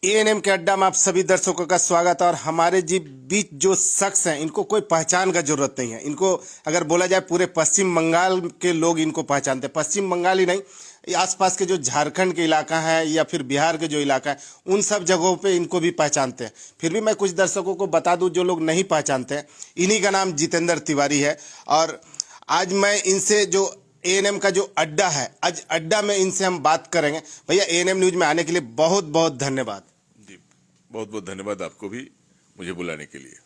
ANM के अड्डा में आप सभी दर्शकों का स्वागत है। और हमारे जी बीच जो शख्स हैं इनको कोई पहचान का जरूरत नहीं है। इनको अगर बोला जाए पूरे पश्चिम बंगाल के लोग इनको पहचानते हैं। पश्चिम बंगाल ही नहीं, ये आसपास के जो झारखंड के इलाका है या फिर बिहार के जो इलाका है उन सब जगहों पे इनको भी पहचानते हैं। फिर भी मैं कुछ दर्शकों को बता दूं जो लोग नहीं पहचानते हैं, इन्हीं का नाम जितेंद्र तिवारी है। और आज मैं इनसे जो एएनएम का जो अड्डा है, आज अड्डा में इनसे हम बात करेंगे। भैया, एएनएम न्यूज में आने के लिए बहुत बहुत धन्यवाद। जी, बहुत बहुत धन्यवाद आपको भी मुझे बुलाने के लिए।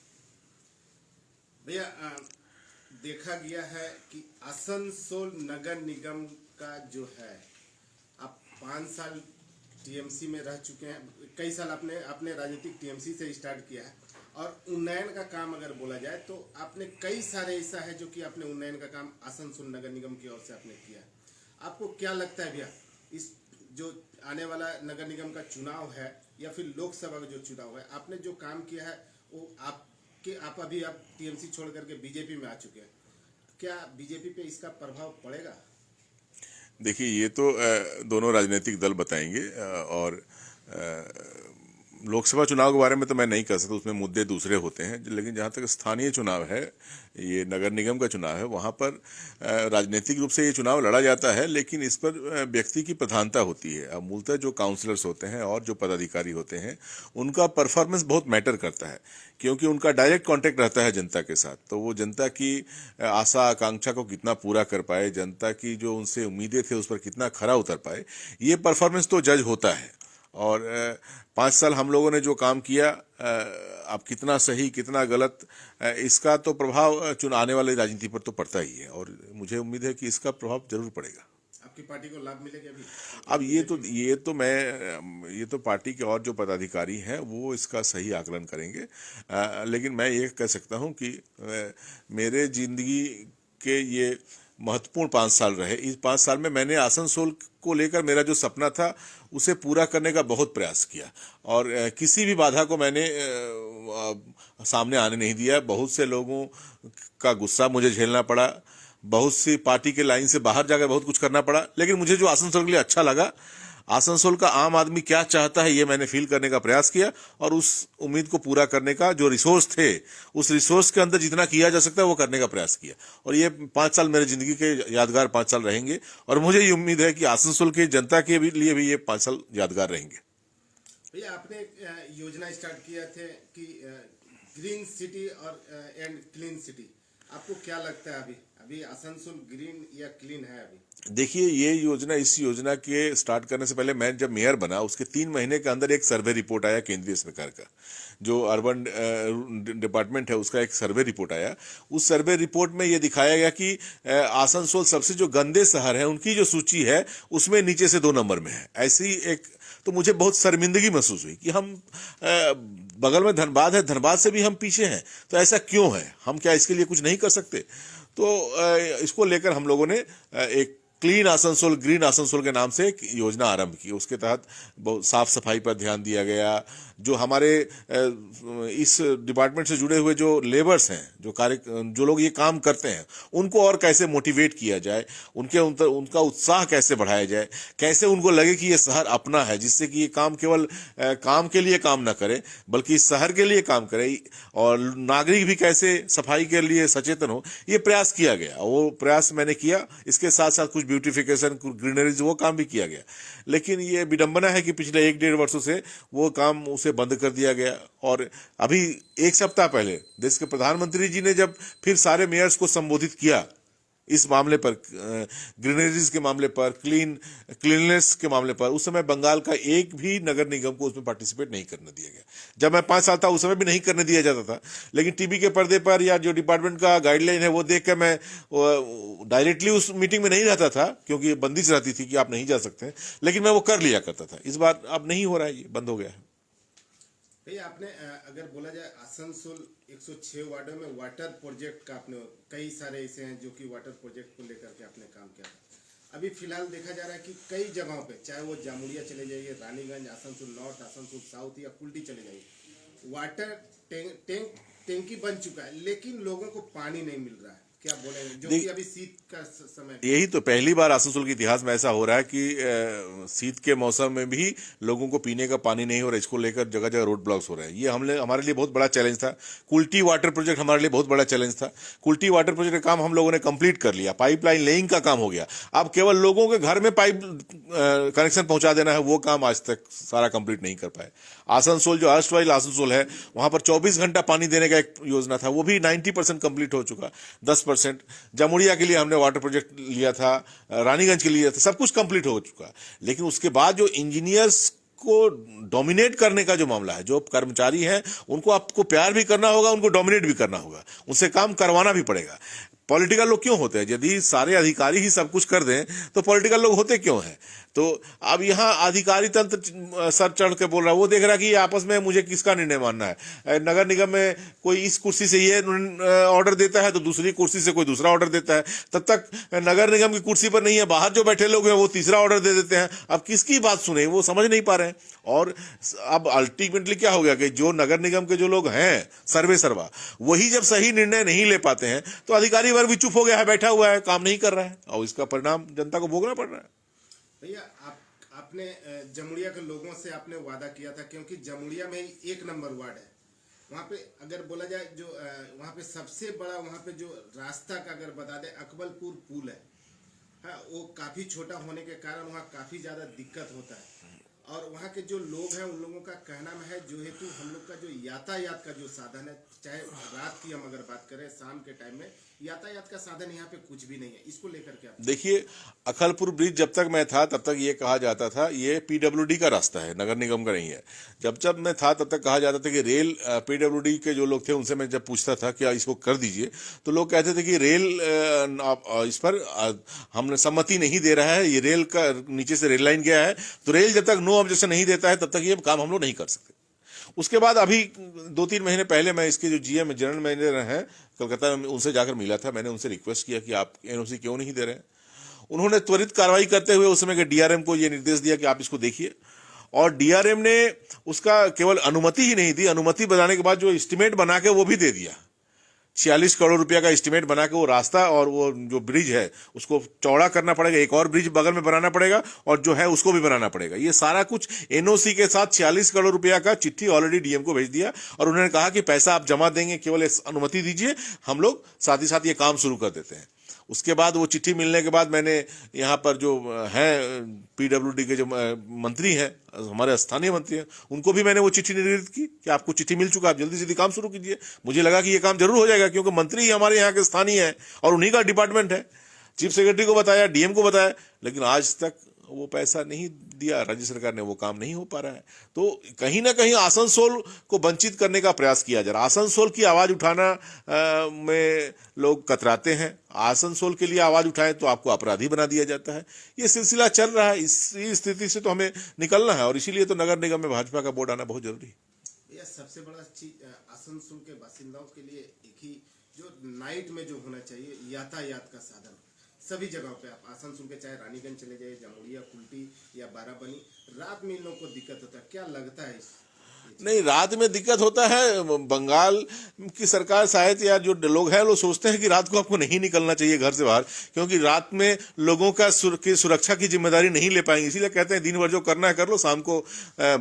भैया, देखा गया है कि आसनसोल नगर निगम का जो है, आप 5 साल टीएमसी में रह चुके हैं। कई साल आपने अपने राजनीतिक टीएमसी से स्टार्ट किया है। और उन्नयन का काम अगर बोला जाए तो आपने कई सारे ऐसा है जो कि आपने उन्नयन का काम आसनसोल नगर निगम की ओर से आपने किया है। आपको क्या लगता है भैया, इस जो आने वाला नगर निगम का चुनाव है या फिर लोकसभा का जो चुनाव है, आपने जो काम किया है वो आप अभी टीएमसी छोड़ करके बीजेपी में आ चुके हैं, क्या बीजेपी पे इसका प्रभाव पड़ेगा? देखिए, ये तो दोनों राजनीतिक दल बताएंगे और लोकसभा चुनाव के बारे में तो मैं नहीं कह सकता, उसमें मुद्दे दूसरे होते हैं। लेकिन जहाँ तक स्थानीय चुनाव है, ये नगर निगम का चुनाव है, वहाँ पर राजनीतिक रूप से ये चुनाव लड़ा जाता है, लेकिन इस पर व्यक्ति की प्रधानता होती है। अब मूलतः जो काउंसलर्स होते हैं और जो पदाधिकारी होते हैं, उनका परफॉर्मेंस बहुत मैटर करता है, क्योंकि उनका डायरेक्ट कांटेक्ट रहता है जनता के साथ। तो वो जनता की आशा आकांक्षा को कितना पूरा कर पाए, जनता की जो उनसे उम्मीदें थे उस पर कितना खरा उतर पाए, ये परफॉर्मेंस तो जज होता है। और 5 साल हम लोगों ने जो काम किया, अब कितना सही कितना गलत, इसका तो प्रभाव आने वाले राजनीति पर तो पड़ता ही है। और मुझे उम्मीद है कि इसका प्रभाव जरूर पड़ेगा। आपकी पार्टी को लाभ मिलेगा अभी? अब ये तो पार्टी के और जो पदाधिकारी हैं वो इसका सही आकलन करेंगे। लेकिन मैं ये कह सकता हूं कि मेरे जिंदगी के ये महत्वपूर्ण 5 साल रहे। इस 5 साल में मैंने आसनसोल को लेकर मेरा जो सपना था उसे पूरा करने का बहुत प्रयास किया, और किसी भी बाधा को मैंने सामने आने नहीं दिया। बहुत से लोगों का गुस्सा मुझे झेलना पड़ा, बहुत सी पार्टी के लाइन से बाहर जाकर बहुत कुछ करना पड़ा, लेकिन मुझे जो आसनसोल के लिए अच्छा लगा, आसनसोल का आम आदमी क्या चाहता है, ये मैंने फील करने का प्रयास किया। और उस उम्मीद को पूरा करने का जो रिसोर्स थे, उस रिसोर्स के अंदर जितना किया जा सकता है वो करने का प्रयास किया। और ये 5 साल मेरे जिंदगी के यादगार 5 साल रहेंगे, और मुझे ये उम्मीद है कि आसनसोल की जनता के लिए भी ये 5 साल यादगार रहेंगे। भैया, आपने योजना स्टार्ट किया थे कि ग्रीन सिटी और एंड क्लीन सिटी, आपको क्या लगता है अभी आसनसोल ग्रीन या क्लीन है अभी? देखिए, इस योजना के स्टार्ट करने से पहले मैं जब मेयर बना, उसके 3 महीने के अंदर एक सर्वे रिपोर्ट आया केंद्रीय सरकार का, जो अर्बन डिपार्टमेंट है उसका एक सर्वे रिपोर्ट आया। उस सर्वे रिपोर्ट में ये दिखाया गया कि आसनसोल सबसे जो गंदे शहर हैं उनकी जो सूची है उसमें नीचे से 2 नंबर में है। ऐसी एक, तो मुझे बहुत शर्मिंदगी महसूस हुई कि हम बगल में धनबाद है, धनबाद से भी हम पीछे हैं। तो ऐसा क्यों है? हम क्या इसके लिए कुछ नहीं कर सकते? तो इसको लेकर हम लोगों ने एक क्लीन आसनसोल ग्रीन आसनसोल के नाम से एक योजना आरंभ की। उसके तहत बहुत साफ सफाई पर ध्यान दिया गया। जो हमारे इस डिपार्टमेंट से जुड़े हुए जो लेबर्स हैं, जो लोग ये काम करते हैं, उनको और कैसे मोटिवेट किया जाए, उनका उत्साह कैसे बढ़ाया जाए, कैसे उनको लगे कि ये शहर अपना है, जिससे कि ये काम केवल काम के लिए काम ना करे बल्कि इस शहर के लिए काम करे, और नागरिक भी कैसे सफाई के लिए सचेतन हो, ये प्रयास किया गया। वो प्रयास मैंने किया। इसके साथ साथ कुछ ब्यूटिफिकेशन, ग्रीनरीज, वो काम भी किया गया। लेकिन ये विडंबना है कि पिछले 1-1.5 वर्षों से वो काम उसे बंद कर दिया गया। और अभी 1 सप्ताह पहले देश के प्रधानमंत्री जी ने जब फिर सारे मेयर्स को संबोधित किया इस मामले पर, ग्रीनरीज के मामले पर, क्लीननेस के मामले पर, उस समय बंगाल का एक भी नगर निगम को उसमें पार्टिसिपेट नहीं करने दिया गया। जब मैं 5 साल था उस समय भी नहीं करने दिया जाता था, लेकिन टीवी के पर्दे पर या जो डिपार्टमेंट का गाइडलाइन है वो देख कर मैं डायरेक्टली उस मीटिंग में नहीं रहता था, क्योंकि बंदिश रहती थी कि आप नहीं जा सकते, लेकिन मैं वो कर लिया करता था। इस बार अब नहीं हो रहा है, ये बंद हो गया है। भैया, आपने अगर बोला जाए आसनसोल 106 वार्डों में वाटर प्रोजेक्ट का आपने कई सारे ऐसे हैं जो कि वाटर प्रोजेक्ट को लेकर के आपने काम किया था। अभी फिलहाल देखा जा रहा है कि कई जगहों पे, चाहे वो जामुड़िया चले जाइए, रानीगंज, आसनसोल नॉर्थ, आसनसोल साउथ या कुल्टी चले जाइए, वाटर टैंकी बन चुका है, लेकिन लोगों को पानी नहीं मिल रहा है। क्या बोलेंगे जो देख- कि अभी शीत का समय? यही तो पहली बार आसनसोल के इतिहास में ऐसा हो रहा है कि शीत के मौसम में भी लोगों को पीने का पानी नहीं हो रहा है। इसको लेकर जगह जगह रोड ब्लॉक्स हो रहे हैं। ये हमारे लिए बहुत बड़ा चैलेंज था। कुल्टी वाटर प्रोजेक्ट हमारे लिए बहुत बड़ा चैलेंज था। कुल्टी वाटर प्रोजेक्ट का काम हम लोगों ने कंप्लीट कर लिया, पाइपलाइन लेइंग का काम हो गया। अब केवल लोगों के घर में पाइप कनेक्शन पहुंचा देना है, वो काम आज तक सारा कंप्लीट नहीं कर पाए। आसनसोल जो अर्स्टवाइल आसनसोल है, वहां पर 24 घंटा पानी देने का एक योजना था, वो भी 90% कंप्लीट हो चुका। 10% जमुड़िया के लिए हमने वाटर प्रोजेक्ट लिया था, रानीगंज के लिए लिया था, सब कुछ कंप्लीट हो चुका। लेकिन उसके बाद जो इंजीनियर्स को डोमिनेट करने का जो मामला है, जो कर्मचारी हैं उनको आपको प्यार भी करना होगा, उनको डोमिनेट भी करना होगा, उनसे काम करवाना भी पड़ेगा। पॉलिटिकल लोग क्यों होते हैं? यदि सारे अधिकारी ही सब कुछ कर दें तो पॉलिटिकल लोग होते क्यों हैं? तो अब यहां अधिकारी तंत्र सर चढ़ के बोल रहा है, वो देख रहा है कि ये आपस में मुझे किसका निर्णय मानना है। नगर निगम में कोई इस कुर्सी से ये ऑर्डर देता है तो दूसरी कुर्सी से कोई दूसरा ऑर्डर देता है। तब तक नगर निगम की कुर्सी पर नहीं है, बाहर जो बैठे लोग हैं वो तीसरा ऑर्डर दे देते हैं। अब किसकी बात सुने, वो समझ नहीं पा रहे हैं। और अब अल्टीमेटली क्या हो गया कि जो नगर निगम के जो लोग हैं सर्वे सर्वा, वही जब सही निर्णय नहीं ले पाते हैं तो अधिकारी वर्ग भी चुप हो गया है, बैठा हुआ है, काम नहीं कर रहा है, और इसका परिणाम जनता को भोगना पड़ रहा है। भैया आपने जमुड़िया के लोगों से आपने वादा किया था, क्योंकि जमुड़िया में ही 1 नंबर वार्ड है। वहाँ पे अगर बोला जाए जो वहाँ पे सबसे बड़ा वहाँ पे जो रास्ता का अगर बता दें, अकबलपुर पुल है, हाँ, वो काफ़ी छोटा होने के कारण वहाँ काफ़ी ज़्यादा दिक्कत होता है। और वहाँ के जो लोग हैं उन लोगों का कहना में है, जो हेतु हम लोग का जो यातायात का जो साधन है, चाहे रात की हम अगर बात करें, शाम के टाइम में यातायात का साधन यहाँ पे कुछ भी नहीं है। इसको लेकर के आप देखिए, अकलपुर ब्रिज जब तक मैं था तब तक ये कहा जाता था ये पीडब्ल्यूडी का रास्ता है, नगर निगम का नहीं है। जब जब मैं था तब तक कहा जाता था कि रेल, पीडब्ल्यूडी के जो लोग थे उनसे मैं जब पूछता था कि इसको कर दीजिए, तो लोग कहते थे कि रेल इस पर हमने सम्मति नहीं दे रहा है, ये रेल का नीचे से रेल लाइन गया है, तो रेल जब तक नो ऑब्जेक्शन नहीं देता है तब तक ये काम हम लोग नहीं कर सकते। उसके बाद अभी 2-3 महीने पहले मैं इसके जो जीएम जनरल मैनेजर हैं कलकत्ता में, उनसे जाकर मिला था। मैंने उनसे रिक्वेस्ट किया कि आप एनओसी क्यों नहीं दे रहे हैं। उन्होंने त्वरित कार्रवाई करते हुए उस समय के डीआरएम को यह निर्देश दिया कि आप इसको देखिए, और डीआरएम ने उसका केवल अनुमति ही नहीं दी, अनुमति बनाने के बाद जो एस्टिमेट बना के वो भी दे दिया। 46 करोड़ रुपया का एस्टिमेट बना के वो रास्ता और वो जो ब्रिज है उसको चौड़ा करना पड़ेगा, एक और ब्रिज बगल में बनाना पड़ेगा, और जो है उसको भी बनाना पड़ेगा। ये सारा कुछ एनओसी के साथ 46 करोड़ रुपया का चिट्ठी ऑलरेडी डीएम को भेज दिया, और उन्होंने कहा कि पैसा आप जमा देंगे, केवल अनुमति दीजिए, हम लोग साथ ही साथ ये काम शुरू कर देते हैं। उसके बाद वो चिट्ठी मिलने के बाद मैंने यहाँ पर जो हैं पीडब्ल्यूडी के जो मंत्री हैं, हमारे स्थानीय मंत्री हैं, उनको भी मैंने वो चिट्ठी निर्देशित की कि आपको चिट्ठी मिल चुका, आप जल्दी से जल्दी काम शुरू कीजिए। मुझे लगा कि ये काम जरूर हो जाएगा, क्योंकि मंत्री ही हमारे यहाँ के स्थानीय हैं और उन्हीं का डिपार्टमेंट है। चीफ सेक्रेटरी को बताया, डीएम को बताया, लेकिन आज तक वो पैसा नहीं दिया राज्य सरकार ने, वो काम नहीं हो पा रहा है। तो कहीं ना कहीं आसनसोल को वंचित करने का प्रयास किया जा रहा है। आसनसोल की आवाज उठाना में लोग कतराते हैं। आसनसोल के लिए आवाज उठाएं तो आपको अपराधी बना दिया जाता है। ये सिलसिला चल रहा है। इस स्थिति से तो हमें निकलना है, और इसीलिए तो नगर निगम में भाजपा का बोर्ड आना बहुत जरूरी है। यह सबसे बड़ा चीज आसनसोल के बासिंदाओं के लिए एक ही जो नाइट में जो होना चाहिए यातायात का साधन, सभी जगहों पे आप आसनसोल के चाहे रानीगंज चले जाइए, जमुड़िया, कुल्टी या बाराबनी, रात में इन लोगों को दिक्कत होता है। क्या लगता है नहीं, रात में दिक्कत होता है। बंगाल की सरकार शायद, या जो लोग हैं लोग सोचते हैं कि रात को आपको नहीं निकलना चाहिए घर से बाहर, क्योंकि रात में लोगों का सुरक्षा की जिम्मेदारी नहीं ले पाएंगे। इसीलिए कहते हैं दिन भर जो करना है कर लो, शाम को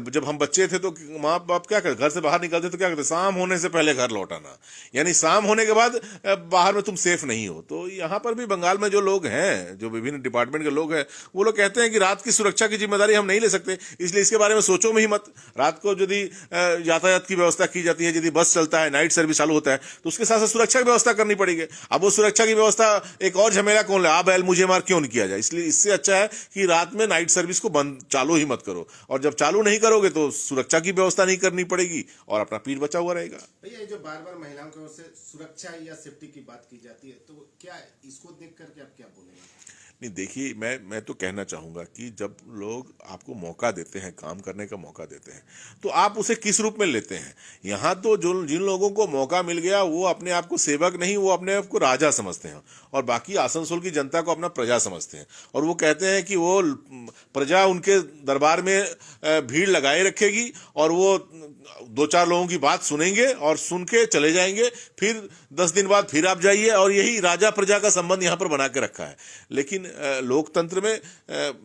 जब हम बच्चे थे तो माँ बाप क्या करते, घर से बाहर निकलते तो क्या करते, शाम होने से पहले घर लौट आना, यानी शाम होने के बाद बाहर में तुम सेफ नहीं हो। तो यहाँ पर भी बंगाल में जो लोग हैं, जो विभिन्न डिपार्टमेंट के लोग हैं, वो लोग कहते हैं कि रात की सुरक्षा की जिम्मेदारी हम नहीं ले सकते, इसलिए इसके बारे में सोचो में ही मत। रात को यदि यातायात की व्यवस्था की जाती है, यदि बस चलता है, नाइट सर्विस चालू होता है, तो उसके साथ साथ सुरक्षा की व्यवस्था करनी पड़ेगी। अब वो सुरक्षा की व्यवस्था एक और झमेला कौन ले, आप बैल मुझे मार क्यों नहीं किया जाए। इसलिए इससे अच्छा है कि रात में नाइट सर्विस को बंद चालू ही मत करो, और जब चालू नहीं करोगे तो सुरक्षा की व्यवस्था नहीं करनी पड़ेगी और अपना पीठ बचा हुआ रहेगा। भैया ये जो बार बार महिलाओं की ओर से सुरक्षा या सेफ्टी की बात की जाती है, तो क्या इसको देख करके आप क्या बोलेंगे? नहीं देखिए, मैं तो कहना चाहूँगा कि जब लोग आपको मौका देते हैं, काम करने का मौका देते हैं, तो आप उसे किस रूप में लेते हैं। यहाँ तो जो जिन लोगों को मौका मिल गया वो अपने आप को सेवक नहीं, वो अपने आप को राजा समझते हैं, और बाकी आसनसोल की जनता को अपना प्रजा समझते हैं, और वो कहते हैं कि वो प्रजा उनके दरबार में भीड़ लगाए रखेगी, और वो दो चार लोगों की बात सुनेंगे और सुन के चले जाएंगे, फिर 10 दिन बाद फिर आप जाइए, और यही राजा प्रजा का संबंध यहाँ पर बना के रखा है। लेकिन लोकतंत्र में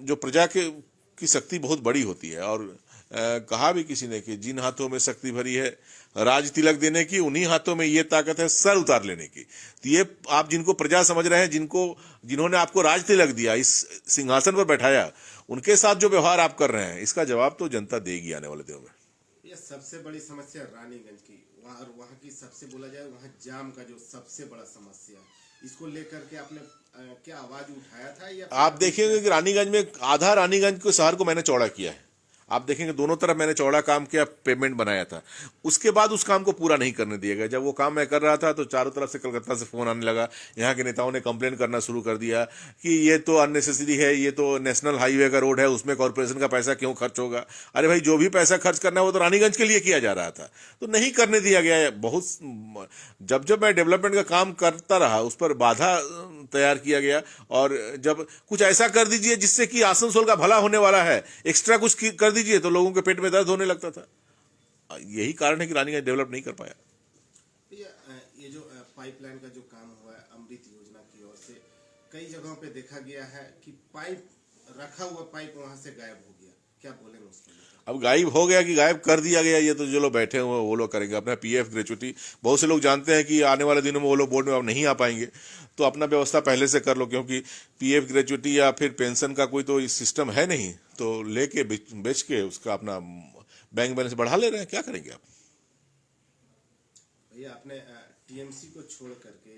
जो प्रजा की शक्ति बहुत बड़ी होती है, और कहा भी किसी ने कि जिन हाथों में शक्ति भरी है राज तिलक देने की, उन्हीं हाथों में ये ताकत है सर उतार लेने की। तो ये आप जिनको प्रजा समझ रहे हैं, जिन्होंने आपको राज तिलक दिया, इस सिंहासन पर बैठाया, उनके साथ जो व्यवहार आप कर रहे हैं, इसका जवाब तो जनता देगी आने वाले दिनों में। ये सबसे बड़ी समस्या रानीगंज की, वहाँ की सबसे बोला जाए, वहाँ जाम का जो सबसे बड़ा समस्या, इसको लेकर के आपने क्या आवाज उठाया था? या आप देखेंगे कि रानीगंज में आधा रानीगंज के शहर को मैंने चौड़ा किया है। आप देखेंगे दोनों तरफ मैंने चौड़ा काम किया, पेमेंट बनाया था। उसके बाद उस काम को पूरा नहीं करने दिया गया। जब वो काम मैं कर रहा था तो चारों तरफ से कलकत्ता से फोन आने लगा, यहाँ के नेताओं ने कंप्लेन करना शुरू कर दिया कि ये तो अननेसेसरी है, ये तो नेशनल हाईवे का रोड है, उसमें कॉर्पोरेशन का पैसा क्यों खर्च होगा। अरे भाई, जो भी पैसा खर्च करना है वो तो रानीगंज के लिए किया जा रहा था, तो नहीं करने दिया गया है। जब मैं डेवलपमेंट का काम करता रहा, उस पर बाधा तैयार किया गया, और जब कुछ ऐसा कर दीजिए जिससे कि आसनसोल का भला होने वाला है, एक्स्ट्रा कुछ कर दीजिए, तो लोगों के पेट में दर्द होने लगता था। यही कारण है कि रानीगंज डेवलप नहीं कर पाया। ये जो पाइपलाइन का जो काम हुआ है अमृत योजना की ओर से, कई जगहों पे देखा गया है कि पाइप रखा हुआ पाइप वहां से गायब हो गया, क्या बोलेंगे उसको? अब गायब हो गया कि गायब कर दिया गया, ये तो जो लोग बैठे हुए वो लोग करेंगे। अपना पीएफ ग्रेचुटी, बहुत से लोग जानते हैं कि आने वाले दिनों में वो लोग बोर्ड में अब नहीं आ पाएंगे, तो अपना व्यवस्था पहले से कर लो, क्योंकि पीएफ ग्रेचुटी या फिर पेंशन का कोई तो सिस्टम है नहीं, तो लेके बेच के उसका अपना बैंक बैलेंस बढ़ा ले रहे हैं। क्या करेंगे आप? भैया, आपने टीएमसी को छोड़ करके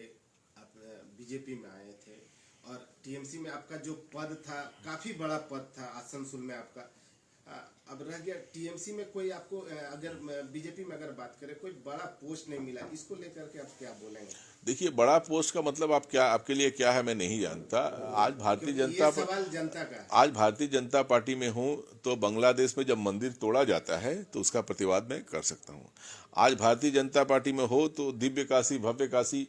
आप बीजेपी में आए थे, और टीएमसी में आपका जो पद था, काफी बड़ा पद था आसनसोल में आपका, अब रह गया टीएमसी में। कोई आपको अगर बीजेपी में अगर बात करें, कोई बड़ा पोस्ट नहीं मिला, इसको लेकर के आप क्या बोलेंगे? देखिए, बड़ा पोस्ट का मतलब आप क्या, आपके लिए क्या है मैं नहीं जानता। आज भारतीय जनता सवाल जनता का है। आज भारतीय जनता पार्टी में हूं, तो बांग्लादेश में जब मंदिर तोड़ा जाता है तो उसका प्रतिवाद मैं कर सकता हूं। आज भारतीय जनता पार्टी में हो तो दिव्य काशी भव्य काशी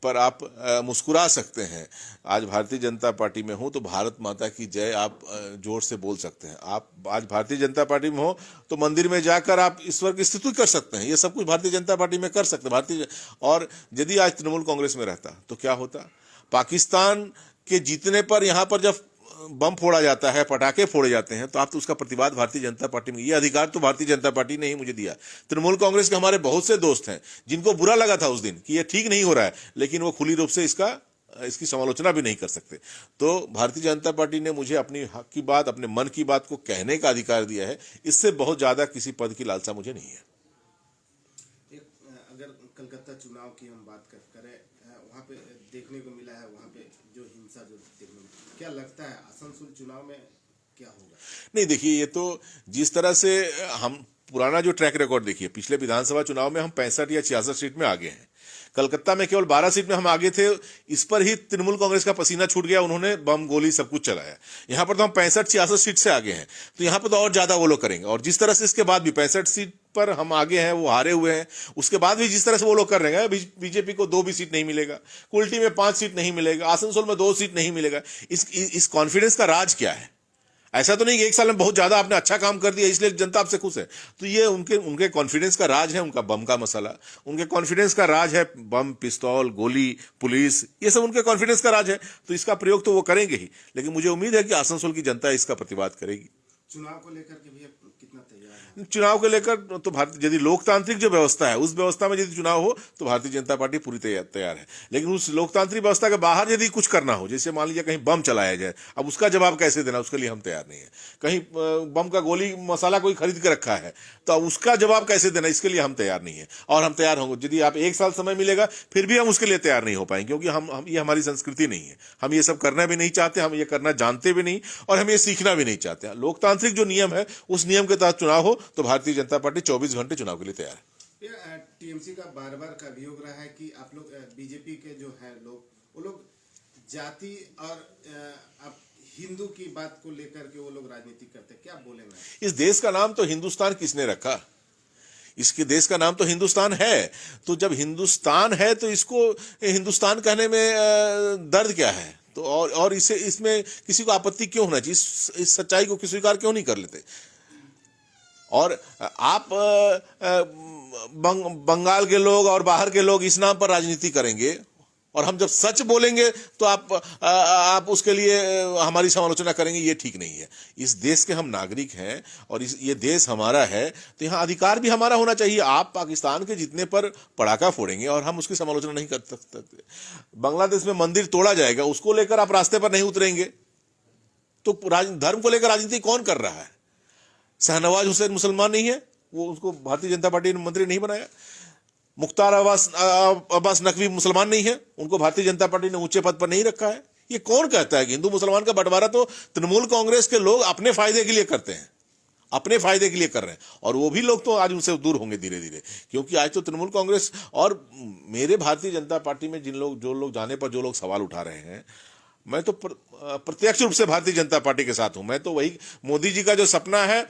पर आप मुस्कुरा सकते हैं। आज भारतीय जनता पार्टी में हो तो भारत माता की जय आप जोर से बोल सकते हैं। आप आज भारतीय जनता पार्टी में हो तो मंदिर में जाकर आप ईश्वर की स्तुति कर सकते हैं। ये सब कुछ भारतीय जनता पार्टी में कर सकते हैं। और यदि आज तृणमूल कांग्रेस में रहता तो क्या होता? पाकिस्तान के जीतने पर यहाँ पर जब बम फोड़ा जाता है, पटाखे फोड़े जाते हैं, तो आप तो उसका प्रतिवाद भारतीय जनता पार्टी में, ये अधिकार तो भारतीय जनता पार्टी ने ही मुझे दिया। तृणमूल कांग्रेस के हमारे बहुत से दोस्त हैं जिनको बुरा लगा था उस दिन कि ये ठीक नहीं हो रहा है, लेकिन वो खुली रूप से इसकी समालोचना भी नहीं कर सकते। तो भारतीय जनता पार्टी ने मुझे अपनी हक की बात, अपने मन की बात को कहने का अधिकार दिया है। इससे बहुत ज्यादा किसी पद की लालसा मुझे नहीं है। अगर कलकत्ता चुनाव की हम बात करें, वहाँ पे देखने को मिला है, वहाँ पे जो हिंसा जो देखने को, क्या लगता है आसनसोल चुनाव में क्या होगा? नहीं देखिए, ये तो जिस तरह से हम पुराना जो ट्रैक रिकॉर्ड देखिए, पिछले विधानसभा चुनाव में हम 65 या 66 सीट में आगे हैं। कलकत्ता में केवल 12 सीट में हम आगे थे, इस पर ही तृणमूल कांग्रेस का पसीना छूट गया, उन्होंने बम गोली सब कुछ चलाया। यहाँ पर तो हम 65-66 सीट से आगे हैं, तो यहाँ पर तो और ज्यादा वो लोग करेंगे। और जिस तरह से इसके बाद भी 65 सीट पर हम आगे हैं, वो हारे हुए हैं, उसके बाद भी जिस तरह से वो लोग कर रहे हैं, बीजेपी को 2 भी सीट नहीं मिलेगा, कुल्टी में 5 सीट नहीं मिलेगा, आसनसोल में 2 सीट नहीं मिलेगा। इस कॉन्फिडेंस का राज क्या है? ऐसा तो नहीं कि 1 साल में बहुत ज्यादा आपने अच्छा काम कर दिया इसलिए जनता आपसे खुश है। तो ये उनके कॉन्फिडेंस का राज है, उनका बम का मसाला, उनके कॉन्फिडेंस का राज है, बम, पिस्तौल, गोली, पुलिस, ये सब उनके कॉन्फिडेंस का राज है। तो इसका प्रयोग तो वो करेंगे ही, लेकिन मुझे उम्मीद है कि आसनसोल की जनता इसका प्रतिवाद करेगी। चुनाव को लेकर के भी कितना तैयार है? चुनाव को लेकर तो भारतीय, यदि लोकतांत्रिक जो व्यवस्था है उस व्यवस्था में यदि चुनाव हो तो भारतीय जनता पार्टी पूरी तैयार है। लेकिन उस लोकतांत्रिक व्यवस्था के बाहर यदि कुछ करना हो, जैसे मान लीजिए कहीं बम चलाया जाए, अब उसका जवाब कैसे देना, उसके लिए हम तैयार नहीं है। कहीं बम का गोली मसाला कोई खरीद के रखा है, तो अब उसका जवाब कैसे देना, इसके लिए हम तैयार नहीं है। और हम तैयार होंगे, यदि आप 1 साल समय मिलेगा फिर भी हम उसके लिए तैयार नहीं हो पाएंगे, क्योंकि हम ये हमारी संस्कृति नहीं है। हम ये सब करना भी नहीं चाहते, हम ये करना जानते भी नहीं, और हम ये सीखना भी नहीं चाहते। लोकतांत्रिक जो नियम है उस नियम के तहत चुनाव हो तो भारतीय जनता पार्टी 24 घंटे चुनाव के लिए तैयार है। टीएमसी का बार बार का अभियोग रहा है कि आप लोग बीजेपी के जो है लोग, वो लोग जाति और अब हिंदू की बात को लेकर के वो लोग राजनीति करते हैं, क्या बोलेंगे? इस देश का नाम तो हिंदुस्तान किसने रखा? इसके देश का नाम तो हिंदुस्तान है। तो जब हिंदुस्तान है तो इसको हिंदुस्तान कहने में दर्द क्या है? तो और इसे इसमें किसी को आपत्ति क्यों होना चाहिए? इस सच्चाई को स्वीकार क्यों नहीं कर लेते? और आप बंगाल के लोग और बाहर के लोग इस नाम पर राजनीति करेंगे, और हम जब सच बोलेंगे तो आप उसके लिए हमारी समालोचना करेंगे, ये ठीक नहीं है। इस देश के हम नागरिक हैं और ये देश हमारा है, तो यहाँ अधिकार भी हमारा होना चाहिए। आप पाकिस्तान के जितने पर पड़ाका फोड़ेंगे और हम उसकी समालोचना नहीं कर सकते। बांग्लादेश में मंदिर तोड़ा जाएगा, उसको लेकर आप रास्ते पर नहीं उतरेंगे, तो धर्म को लेकर राजनीति कौन कर रहा है? शाहनवाज हुसैन मुसलमान नहीं है, वो उसको भारतीय जनता पार्टी ने मंत्री नहीं बनाया। मुख्तार अब्बास नकवी मुसलमान नहीं है, उनको भारतीय जनता पार्टी ने ऊंचे पद पर नहीं रखा है। ये कौन कहता है कि हिंदू मुसलमान का बंटवारा तो तृणमूल कांग्रेस के लोग अपने फायदे के लिए करते हैं, अपने फायदे के लिए कर रहे हैं। और वो भी लोग तो आज उनसे दूर होंगे धीरे धीरे, क्योंकि आज तो तृणमूल कांग्रेस और मेरे भारतीय जनता पार्टी में जो लोग जाने पर जो लोग सवाल उठा रहे हैं, मैं तो प्रत्यक्ष रूप से भारतीय जनता पार्टी के साथ हूं। मैं तो वही, मोदी जी का जो सपना है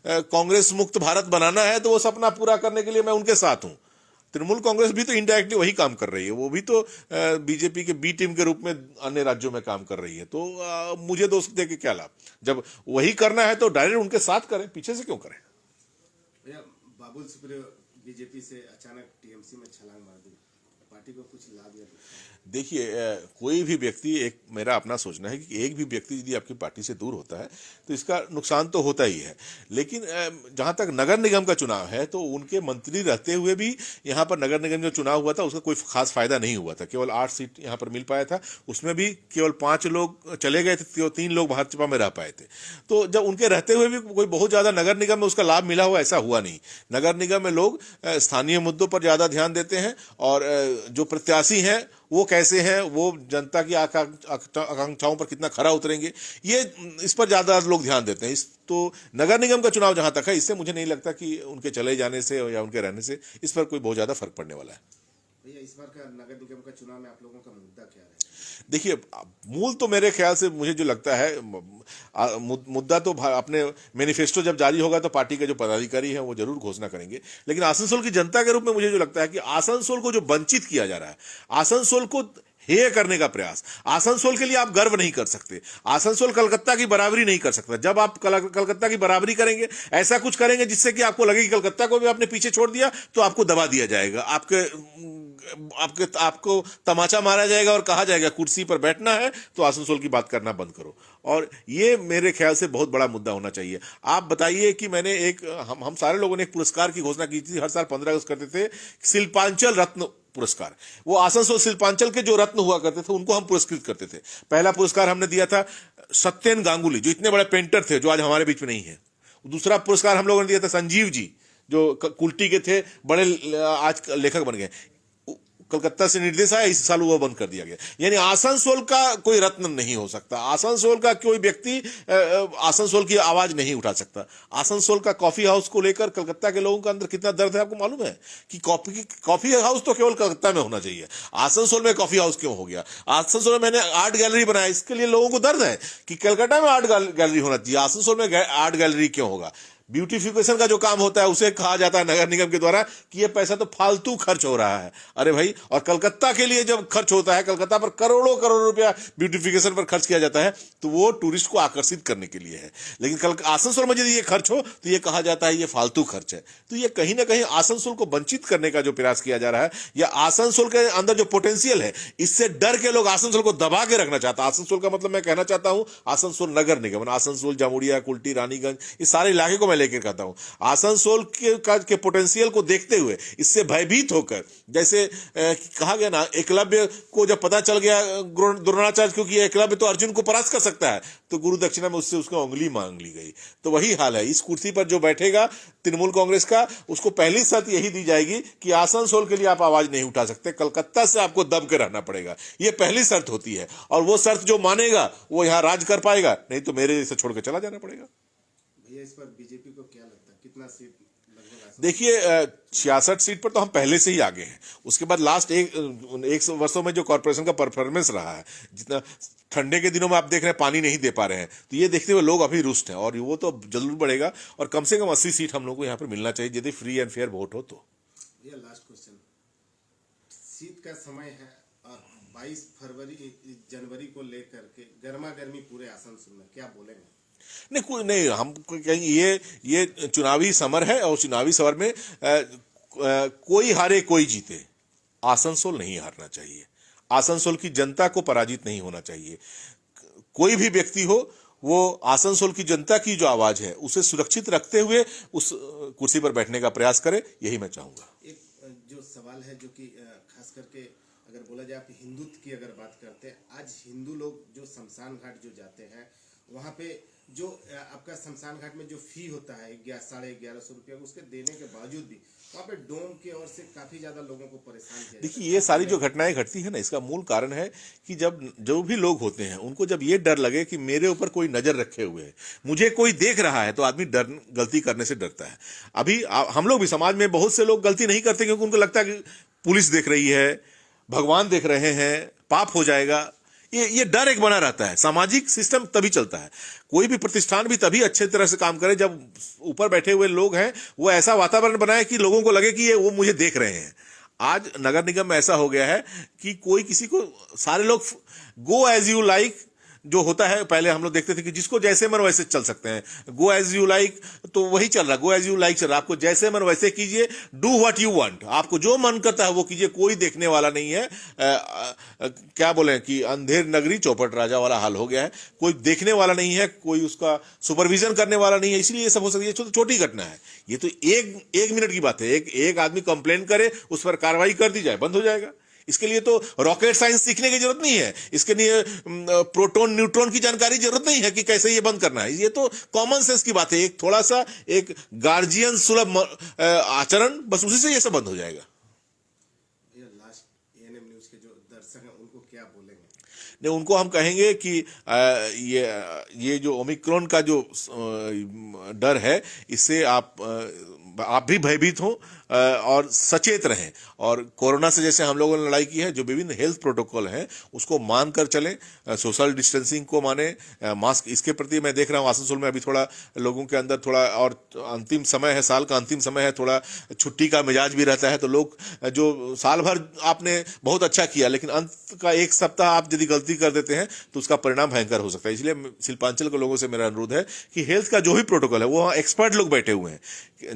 कांग्रेस मुक्त भारत बनाना है, तो वो सपना पूरा करने के लिए मैं उनके साथ हूं। तृणमूल कांग्रेस भी तो इनडायरेक्टली वही काम कर रही है, वो भी तो बीजेपी के बी टीम के रूप में अन्य राज्यों में काम कर रही है। तो मुझे दोस्त दे के क्या लाभ? जब वही करना है तो डायरेक्ट उनके साथ करें, पीछे से क्यों करें? भैया, बाबुल सुप्रियो बीजेपी से अचानक टीएमसी में छलांग मार दी, पार्टी को कुछ लाभ या? देखिए, कोई भी व्यक्ति, एक मेरा अपना सोचना है कि एक भी व्यक्ति यदि आपकी पार्टी से दूर होता है तो इसका नुकसान तो होता ही है। लेकिन जहां तक नगर निगम का चुनाव है, तो उनके मंत्री रहते हुए भी यहाँ पर नगर निगम जो चुनाव हुआ था उसका कोई खास फायदा नहीं हुआ था। केवल 8 सीट यहाँ पर मिल पाया था, उसमें भी केवल 5 लोग चले गए थे, 3 लोग भाजपा में रह पाए थे। तो जब उनके रहते हुए भी कोई बहुत ज्यादा नगर निगम में उसका लाभ मिला हो, ऐसा हुआ नहीं। नगर निगम में लोग स्थानीय मुद्दों पर ज्यादा ध्यान देते हैं, और जो प्रत्याशी हैं वो कैसे हैं, वो जनता की आकांक्षाओं पर कितना खरा उतरेंगे, ये इस पर ज्यादा लोग ध्यान देते हैं। तो नगर निगम का चुनाव जहां तक है, इससे मुझे नहीं लगता कि उनके चले जाने से या उनके रहने से इस पर कोई बहुत ज्यादा फर्क पड़ने वाला है। भैया, इस बार का नगर निगम का चुनाव में आप लोगों का मुद्दा क्या है? देखिए, मूल तो मेरे ख्याल से मुझे जो लगता है मुद्दा तो अपने मैनिफेस्टो जब जारी होगा तो पार्टी के जो पदाधिकारी हैं वो जरूर घोषणा करेंगे। लेकिन आसनसोल की जनता के रूप में मुझे जो लगता है कि आसनसोल को जो वंचित किया जा रहा है, आसनसोल को हेय करने का प्रयास, आसनसोल के लिए आप गर्व नहीं कर सकते, आसनसोल कलकत्ता की बराबरी नहीं कर सकता। जब आप कलकत्ता की बराबरी करेंगे, ऐसा कुछ करेंगे जिससे कि आपको लगे कि कलकत्ता को भी आपने पीछे छोड़ दिया, तो आपको दबा दिया जाएगा, आपको तमाचा मारा जाएगा और कहा जाएगा कुर्सी पर बैठना है तो आसनसोल की बात करना बंद करो। और ये मेरे ख्याल से बहुत बड़ा मुद्दा होना चाहिए। आप बताइए कि मैंने हम सारे लोगों ने एक पुरस्कार की घोषणा की थी, हर साल 15 अगस्त करते थे, शिल्पांचल रत्न पुरस्कार। वो आसनसोल शिल्पांचल के जो रत्न हुआ करते थे उनको हम पुरस्कृत करते थे। पहला पुरस्कार हमने दिया था सत्येन गांगुली, जो इतने बड़े पेंटर थे, जो आज हमारे बीच में नहीं है। दूसरा पुरस्कार हम लोगों ने दिया था संजीव जी, जो कुल्टी के थे, बड़े आज लेखक बन गए। कलकत्ता से निर्देश आया, इस साल वो बंद कर दिया गया। यानी आसनसोल का कोई रत्न नहीं हो सकता, आसनसोल का कोई व्यक्ति आसनसोल की आवाज नहीं उठा सकता। आसनसोल का कॉफी हाउस को लेकर कलकत्ता के लोगों के अंदर कितना दर्द है, आपको मालूम है कि कॉफी हाउस तो केवल कलकत्ता में होना चाहिए, आसनसोल में कॉफी हाउस क्यों हो गया? आसनसोल में मैंने आर्ट गैलरी बनाया, इसके लिए लोगों को दर्द है कि कलकत्ता में आर्ट गैलरी होना चाहिए, आसनसोल में आर्ट गैलरी क्यों होगा? ब्यूटिफिकेशन का जो काम होता है उसे कहा जाता है नगर निगम के द्वारा कि ये पैसा तो फालतू खर्च हो रहा है। अरे भाई, और कलकत्ता के लिए जब खर्च होता है, कलकत्ता पर करोड़ों करोड़ रुपया ब्यूटिफिकेशन पर खर्च किया जाता है, तो वो टूरिस्ट को आकर्षित करने के लिए है। लेकिन आसनसोल में यदि ये खर्च हो तो ये कहा जाता है ये फालतू खर्च है। तो ये कहीं ना कहीं आसनसोल को वंचित करने का जो प्रयास किया जा रहा है, या आसनसोल के अंदर जो पोटेंशियल है, इससे डर के लोग आसनसोल को दबा के रखना चाहता है। आसनसोल का मतलब मैं कहना चाहता हूं आसनसोल नगर निगम, आसनसोल, जामुड़िया, कुल्टी, रानीगंज, इस सारे इलाके को मैं लेकर कहता हूं। आसनसोल के पोटेंशियल को देखते हुए, इससे भयभीत होकर, जैसे कहा गया ना, एकलव्य को जब पता चल गया द्रोणाचार्य, क्योंकि एकलव्य तो अर्जुन को परास्त कर सकता है, तो गुरु दक्षिणा में उससे उसको उंगली मांग ली गई। तो वही हाल है, इस कुर्सी पर जो बैठेगा तृणमूल कांग्रेस का, उसको पहली शर्त यही दी जाएगी कि आसनसोल के लिए आप आवाज नहीं उठा सकते, कलकत्ता से आपको दब के रहना पड़ेगा। ये पहली शर्त होती है, और वो शर्त जो मानेगा वो यहां राज कर पाएगा, नहीं तो मेरे जैसे छोड़ के चला जाना पड़ेगा। भैया, इस पर बीजेपी को क्या लगता है, कितना सीट देखिए 66 सीट पर तो हम पहले से ही आगे हैं। उसके बाद लास्ट एक वर्षों में जो कॉर्पोरेशन का परफॉर्मेंस रहा है, जितना ठंडे के दिनों में आप देख रहे हैं पानी नहीं दे पा रहे हैं, तो ये देखते हुए लोग अभी रुष्ट हैं और वो तो जरूर बढ़ेगा और कम से कम 80 सीट हम लोग को यहाँ पर मिलना चाहिए यदि फ्री एंड फेयर वोट हो तो। ये लास्ट क्वेश्चन, शीत का समय है और 22 जनवरी को लेकर के गर्मा गर्मी पूरे आसनसोल में, क्या बोलेंगे? नहीं कोई नहीं, हम कहीं ये चुनावी समर है और चुनावी समर में कोई हारे कोई जीते, आसनसोल नहीं हारना चाहिए, आसनसोल की जनता को पराजित नहीं होना चाहिए। कोई भी व्यक्ति हो, वो आसनसोल की जनता की जो आवाज है उसे सुरक्षित रखते हुए उस कुर्सी पर बैठने का प्रयास करे, यही मैं चाहूंगा। एक जो सवाल है जो कि खास करके अगर बोला जाए आप हिंदुत्व की अगर बात करते हैं, आज हिंदू लोग जो शमशान घाट जो जाते हैं, वहाँ पे जो आपका शमशान घाट में जो फी होता है 1150 रुपया, उसके देने के बावजूद भी वहाँ पे डोम की ओर से काफी ज्यादा लोगों को परेशान किया। देखिए ये सारी जो घटनाएं घटती है ना, इसका मूल कारण है कि जब जो भी लोग होते हैं उनको जब ये डर लगे कि मेरे ऊपर कोई नजर रखे हुए है, मुझे कोई देख रहा है, तो आदमी गलती करने से डरता है। अभी हम लोग भी समाज में बहुत से लोग गलती नहीं करते क्योंकि उनको लगता है कि पुलिस देख रही है, भगवान देख रहे हैं, पाप हो जाएगा। ये डर एक बना रहता है। सामाजिक सिस्टम तभी चलता है, कोई भी प्रतिष्ठान भी तभी अच्छे तरह से काम करे जब ऊपर बैठे हुए लोग हैं वो ऐसा वातावरण बनाए कि लोगों को लगे कि ये वो मुझे देख रहे हैं। आज नगर निगम में ऐसा हो गया है कि कोई किसी को, सारे लोग गो एज यू लाइक जो होता है, पहले हम लोग देखते थे कि जिसको जैसे मन वैसे चल सकते हैं, गो एज यू लाइक, तो वही चल रहा, गो एज यू लाइक चल रहा। आपको जैसे मन वैसे कीजिए, डू व्हाट यू वांट, आपको जो मन करता है वो कीजिए, कोई देखने वाला नहीं है। क्या बोले कि अंधेर नगरी चौपट राजा वाला हाल हो गया है, कोई देखने वाला नहीं है, कोई उसका सुपरविजन करने वाला नहीं है, इसलिए ये सब हो सकती है। छोटी घटना है, ये तो एक मिनट की बात है, एक आदमी कंप्लेन करे, उस पर कार्रवाई कर दी जाए, बंद हो जाएगा। इसके लिए तो रॉकेट साइंस सीखने की जरूरत नहीं है, इसके लिए प्रोटॉन न्यूट्रॉन की जानकारी जरूरत नहीं है कि कैसे ये बंद करना है। ये तो कॉमन सेंस की बात है, एक थोड़ा सा एक गार्जियन सुलभ आचरण, बस उसी से ये सब बंद हो जाएगा। लास्ट एएनएम न्यूज़ के जो दर्शक हैं उनको क्या बोलेंगे? नहीं, उनको हम कहेंगे कि ये जो ओमिक्रॉन का जो डर है, इससे आप भी भयभीत हों और सचेत रहें, और कोरोना से जैसे हम लोगों ने लड़ाई की है, जो विभिन्न हेल्थ प्रोटोकॉल हैं उसको मानकर चलें, सोशल डिस्टेंसिंग को माने, मास्क, इसके प्रति मैं देख रहा हूँ आसनसोल में अभी थोड़ा लोगों के अंदर थोड़ा, और अंतिम समय है, साल का अंतिम समय है, थोड़ा छुट्टी का मिजाज भी रहता है, तो लोग जो साल भर आपने बहुत अच्छा किया लेकिन अंत का एक सप्ताह आप यदि गलती कर देते हैं तो उसका परिणाम भयंकर हो सकता है। इसलिए शिल्पांचल के लोगों से मेरा अनुरोध है कि हेल्थ का जो भी प्रोटोकॉल है, वो एक्सपर्ट लोग बैठे हुए हैं,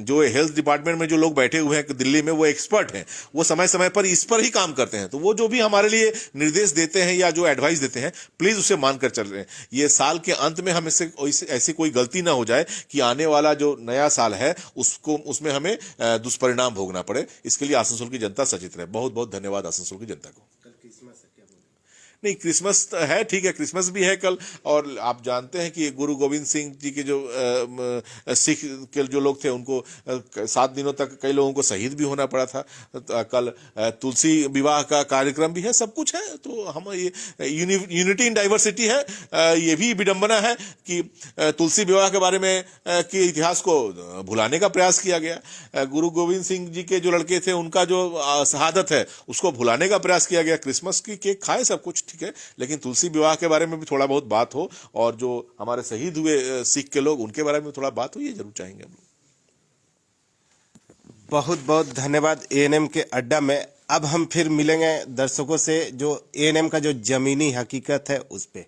जो हेल्थ डिपार्टमेंट में जो लोग बैठे हुए हैं दिल्ली में, वो एक्सपर्ट हैं, वो समय समय पर इस पर ही काम करते हैं, तो वो जो भी हमारे लिए निर्देश देते हैं या जो एडवाइस देते हैं, प्लीज उसे मानकर चल रहे हैं। ये साल के अंत में हम ऐसी कोई गलती ना हो जाए कि आने वाला जो नया साल है उसमें हमें दुष्परिणाम भोगना पड़े। इसके लिए आसनसोल की जनता सचेत रहे। बहुत बहुत धन्यवाद आसनसोल की जनता को। कल क्रिसमस है, क्या बोलेंगे? नहीं, क्रिसमस है, ठीक है, क्रिसमस भी है कल, और आप जानते हैं कि गुरु गोविंद सिंह जी के जो सिख के जो लोग थे, उनको 7 दिनों तक कई लोगों को शहीद भी होना पड़ा था। कल तुलसी विवाह का कार्यक्रम भी है, सब कुछ है, तो हम ये यूनिटी इन डाइवर्सिटी है। ये भी विडंबना है कि तुलसी विवाह के बारे में के इतिहास को भुलाने का प्रयास किया गया। गुरु गोविंद सिंह जी के जो लड़के थे, उनका जो शहादत है उसको भुलाने का प्रयास किया गया। क्रिसमस की केक खाए, सब कुछ ठीक है, लेकिन तुलसी विवाह के बारे में भी थोड़ा बहुत बात हो, और जो हमारे शहीद हुए सिख के लोग, उनके बारे में थोड़ा बात हो, ये जरूर चाहेंगे हम लोग। बहुत बहुत धन्यवाद एएनएम के अड्डा में। अब हम फिर मिलेंगे दर्शकों से जो एएनएम का जो जमीनी हकीकत है उस पे।